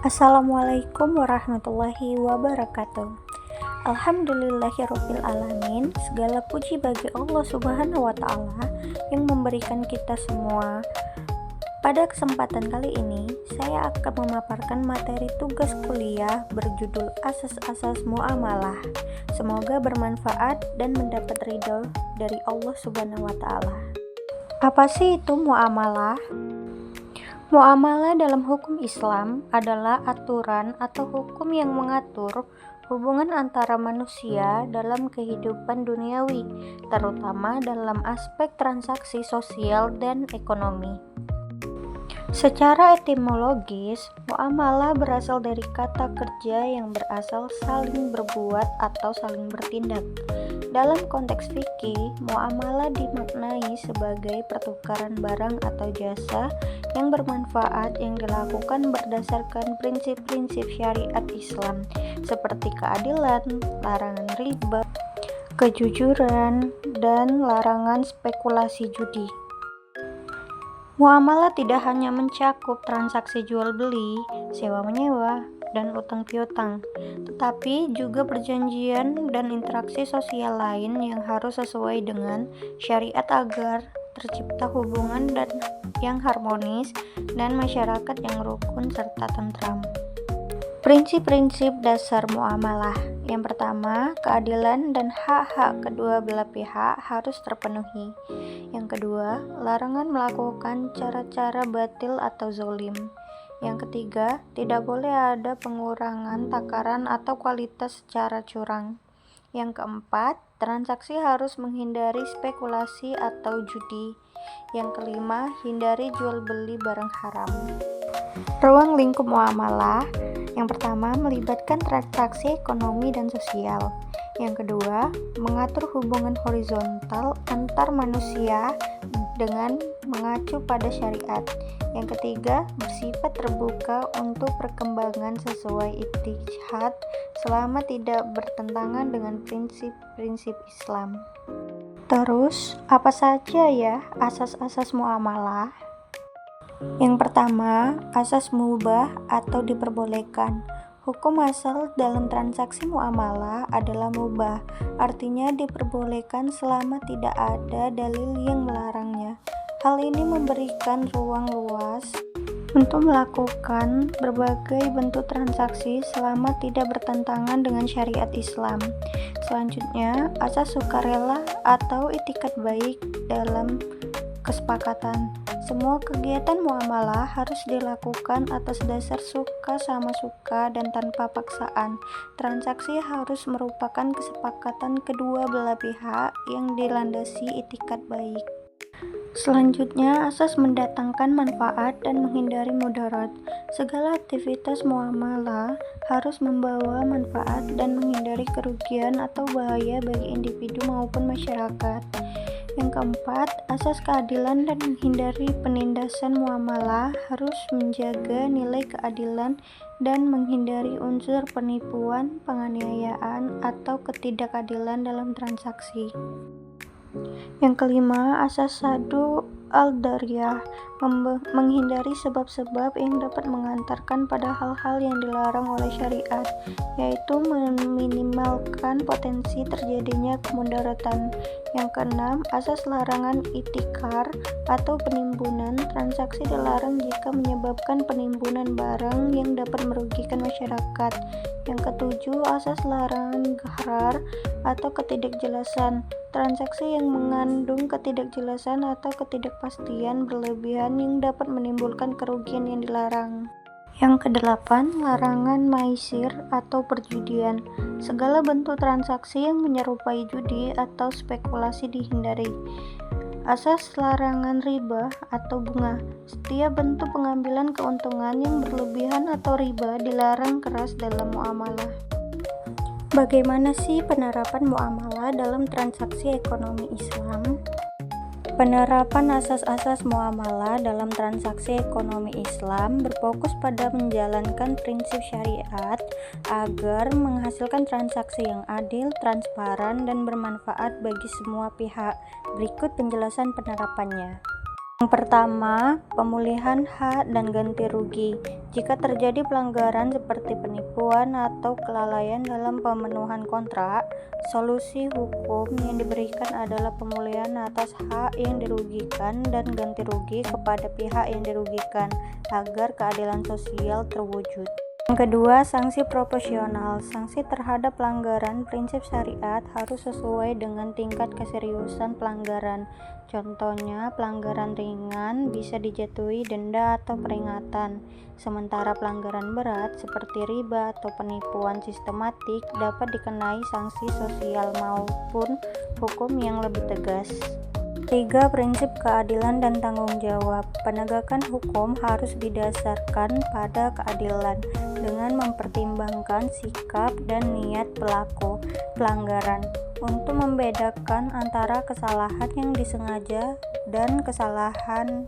Assalamualaikum warahmatullahi wabarakatuh. Alhamdulillahirabbil alamin. Segala puji bagi Allah Subhanahu wa taala yang memberikan kita semua. Pada kesempatan kali ini, saya akan memaparkan materi tugas kuliah berjudul Asas-asas Muamalah. Semoga bermanfaat dan mendapat ridho dari Allah Subhanahu wa taala. Apa sih itu muamalah? Muamalah dalam hukum Islam adalah aturan atau hukum yang mengatur hubungan antara manusia dalam kehidupan duniawi, terutama dalam aspek transaksi sosial dan ekonomi. Secara etimologis, muamalah berasal dari kata kerja yang berasal saling berbuat atau saling bertindak. Dalam konteks fikih, muamalah dimaknai sebagai pertukaran barang atau jasa yang bermanfaat yang dilakukan berdasarkan prinsip-prinsip syariat Islam seperti keadilan, larangan riba, kejujuran, dan larangan spekulasi judi. Muamalah tidak hanya mencakup transaksi jual beli, sewa menyewa, dan utang piutang, tetapi juga perjanjian dan interaksi sosial lain yang harus sesuai dengan syariat agar tercipta hubungan yang harmonis dan masyarakat yang rukun serta tentram. Prinsip-prinsip dasar muamalah. Yang pertama, keadilan dan hak-hak kedua belah pihak harus terpenuhi. Yang kedua, larangan melakukan cara-cara batil atau zolim. Yang ketiga, tidak boleh ada pengurangan takaran atau kualitas secara curang. Yang keempat, transaksi harus menghindari spekulasi atau judi. Yang kelima, hindari jual beli barang haram. Ruang lingkup muamalah. Yang pertama, melibatkan transaksi ekonomi dan sosial. Yang kedua, mengatur hubungan horizontal antar manusia dengan mengacu pada syariat. Yang ketiga, bersifat terbuka untuk perkembangan sesuai ijtihad selama tidak bertentangan dengan prinsip-prinsip Islam. Terus, apa saja ya asas-asas muamalah? Yang pertama, asas mubah atau diperbolehkan. Hukum asal dalam transaksi muamalah adalah mubah, artinya diperbolehkan selama tidak ada dalil yang melarangnya. Hal ini memberikan ruang luas untuk melakukan berbagai bentuk transaksi selama tidak bertentangan dengan syariat Islam. Selanjutnya, asas sukarela atau itikat baik dalam kesepakatan. Semua kegiatan muamalah harus dilakukan atas dasar suka sama suka dan tanpa paksaan. Transaksi harus merupakan kesepakatan kedua belah pihak yang dilandasi itikat baik. Selanjutnya, asas mendatangkan manfaat dan menghindari mudarat. Segala aktivitas muamalah harus membawa manfaat dan menghindari kerugian atau bahaya bagi individu maupun masyarakat. Yang keempat, asas keadilan dan menghindari penindasan muamalah harus menjaga nilai keadilan dan menghindari unsur penipuan, penganiayaan, atau ketidakadilan dalam transaksi. Yang kelima, asas sadu al-dariyah, menghindari sebab-sebab yang dapat mengantarkan pada hal-hal yang dilarang oleh syariat, yaitu meminimalkan potensi terjadinya kemudaratan. Yang keenam, asas larangan itikar atau penimbunan. Transaksi dilarang jika menyebabkan penimbunan barang yang dapat merugikan masyarakat. Yang ketujuh, asas larangan gharar atau ketidakjelasan. Transaksi yang mengandung ketidakjelasan atau ketidakpastian berlebihan yang dapat menimbulkan kerugian yang dilarang. Yang kedelapan, larangan maisir atau perjudian. Segala bentuk transaksi yang menyerupai judi atau spekulasi dihindari. Asas larangan riba atau bunga. Setiap bentuk pengambilan keuntungan yang berlebihan atau riba dilarang keras dalam muamalah. Bagaimana sih penerapan muamalah dalam transaksi ekonomi Islam? Penerapan asas-asas muamalah dalam transaksi ekonomi Islam berfokus pada menjalankan prinsip syariat agar menghasilkan transaksi yang adil, transparan, dan bermanfaat bagi semua pihak. Berikut penjelasan penerapannya. Yang pertama, pemulihan hak dan ganti rugi. Jika terjadi pelanggaran seperti penipuan atau kelalaian dalam pemenuhan kontrak, solusi hukum yang diberikan adalah pemulihan atas hak yang dirugikan dan ganti rugi kepada pihak yang dirugikan agar keadilan sosial terwujud. Yang kedua, sanksi proporsional. Sanksi terhadap pelanggaran prinsip syariat harus sesuai dengan tingkat keseriusan pelanggaran. Contohnya, pelanggaran ringan bisa dijatuhi denda atau peringatan, sementara pelanggaran berat seperti riba atau penipuan sistematik dapat dikenai sanksi sosial maupun hukum yang lebih tegas. 3. Prinsip keadilan dan tanggung jawab. Penegakan hukum harus didasarkan pada keadilan dengan mempertimbangkan sikap dan niat pelaku pelanggaran untuk membedakan antara kesalahan yang disengaja dan kesalahan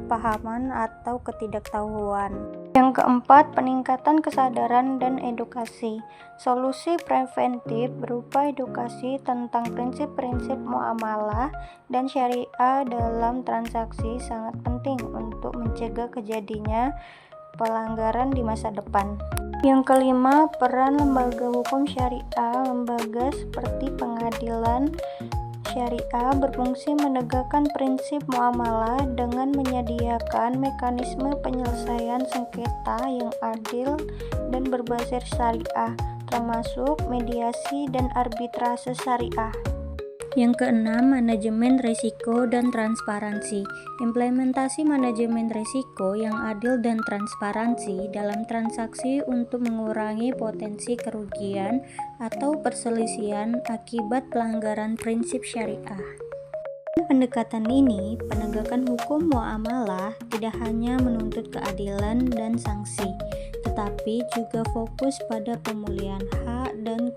pahaman atau ketidaktahuan. Yang keempat, peningkatan kesadaran dan edukasi. Solusi preventif berupa edukasi tentang prinsip-prinsip muamalah dan syariah dalam transaksi sangat penting untuk mencegah kejadinya pelanggaran di masa depan. Yang kelima, peran lembaga hukum syariah. Lembaga seperti pengadilan syariah berfungsi menegakkan prinsip muamalah dengan menyediakan mekanisme penyelesaian sengketa yang adil dan berbasis syariah, termasuk mediasi dan arbitrase syariah. Yang keenam, manajemen risiko dan transparansi. Implementasi manajemen risiko yang adil dan transparansi dalam transaksi untuk mengurangi potensi kerugian atau perselisihan akibat pelanggaran prinsip syariah. Pendekatan ini, penegakan hukum muamalah tidak hanya menuntut keadilan dan sanksi, tetapi juga fokus pada pemulihan hak dan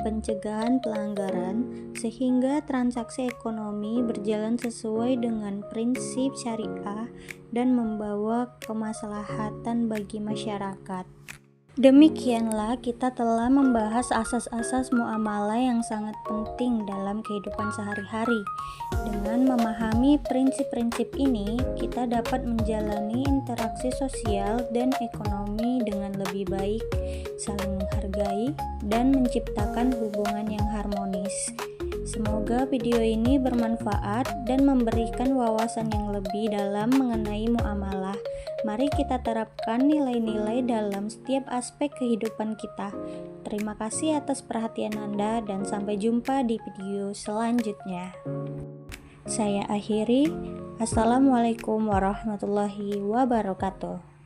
pencegahan pelanggaran sehingga transaksi ekonomi berjalan sesuai dengan prinsip syariah dan membawa kemaslahatan bagi masyarakat. Demikianlah kita telah membahas asas-asas muamalah yang sangat penting dalam kehidupan sehari-hari. Dengan memahami prinsip-prinsip ini, kita dapat menjalani interaksi sosial dan ekonomi dengan lebih baik, saling menghargai, dan menciptakan hubungan yang harmonis. Semoga video ini bermanfaat dan memberikan wawasan yang lebih dalam mengenai muamalah. Mari kita terapkan nilai-nilai dalam setiap aspek kehidupan kita. Terima kasih atas perhatian Anda dan sampai jumpa di video selanjutnya. Saya akhiri. Assalamualaikum warahmatullahi wabarakatuh.